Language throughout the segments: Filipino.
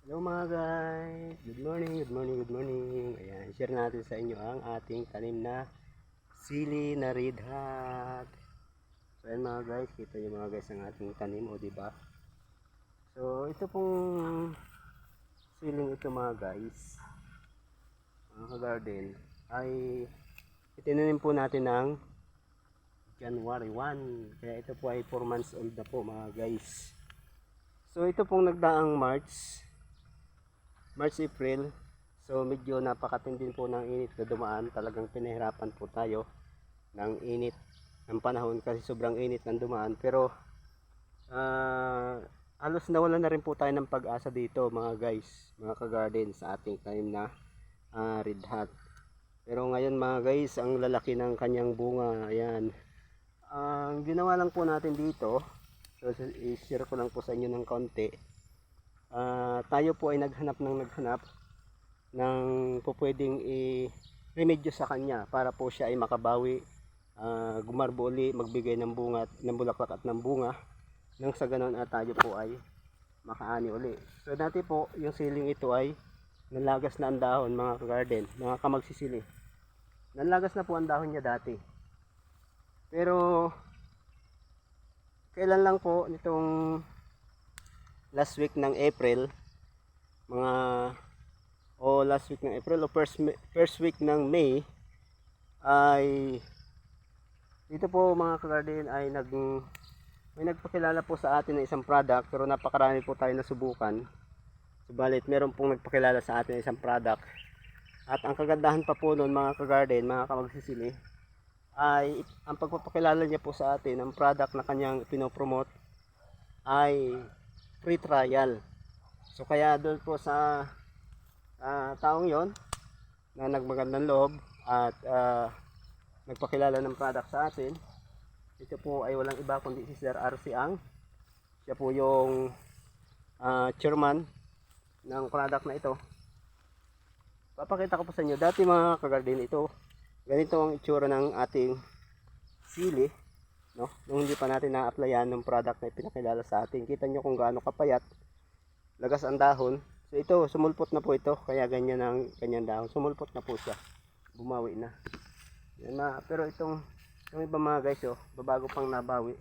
Hello mga guys, good morning, good morning, good morning. Ayan, share natin sa inyo ang ating tanim na sili na red hat. So ayan mga guys, kita nyo mga guys ang ating tanim, o diba? So ito pong siling ito mga guys, mga ka-garden, ay itinanim po natin ng January 1. Kaya ito po ay 4 months old na po mga guys. So ito pong nagdaang March, April, so medyo napakatindi po ng init na dumaan. Talagang pinahirapan po tayo ng init ng panahon kasi sobrang init ng dumaan. Pero halos nawalan na rin po tayo ng pag-asa dito mga guys, mga ka-garden, sa ating tanim na red hat. Pero ngayon mga guys, ang lalaki ng kanyang bunga. Ayan, ang ginawa lang po natin dito, so i-share ko lang po sa inyo ng kaunti. Tayo po ay naghanap ng pwedeng i-remedyo sa kanya para po siya ay makabawi, gumarbo uli, magbigay ng bunga, ng bulaklak at ng bunga, nang sa ganon at tayo po ay makaani uli. So dati po yung siling ito ay nalagas na ang dahon mga ka-garden, mga kamagsisili. Nalagas na po ang dahon niya dati. Pero kailan lang po nitong last week ng April, last week ng April o first week ng May, ay dito po mga ka-garden ay may nagpakilala po sa atin ng isang product, pero napakarami po tayo nasubukan. Subalit meron pong nagpakilala sa atin ng isang product, at ang kagandahan pa po noon mga ka-garden, mga kamagsisili, ay ang pagpapakilala niya po sa atin ng product na kanyang pinopromote ay free trial. So kaya doon po sa taong yon na nagmagandang loob at nagpakilala ng product sa atin, ito po ay walang iba kundi si Sir RC Ang. Siya po yung chairman ng product na ito. Papakita ko po sa inyo. Dati mga ka-garden, ito ganito ang itsura ng ating sili, no? Nung hindi pa natin na-applyan ng product na pinakilala sa atin. Kita nyo kung gaano kapayat, lagas ang dahon. So ito, sumulpot na po ito, kaya ganyan ang kanyang dahon. Sumulpot na po siya, bumawi na. Yan na. Pero yung iba mga guys, babago pang nabawi.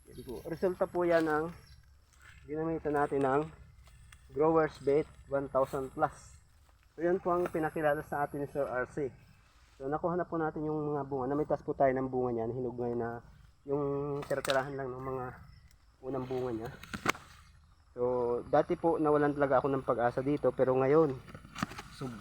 Yan po. Resulta po yan ng ginamitan natin ng Growers Bait 1000 plus. So yan po ang pinakilala sa atin ni Sir RC. So nakuha na po natin yung mga bunga. Namitas po tayo ng bunga niyan. Hinog ngayon na yung tira-tirahan lang ng mga unang bunga niya. So dati po nawalan talaga ako ng pag-asa dito, pero ngayon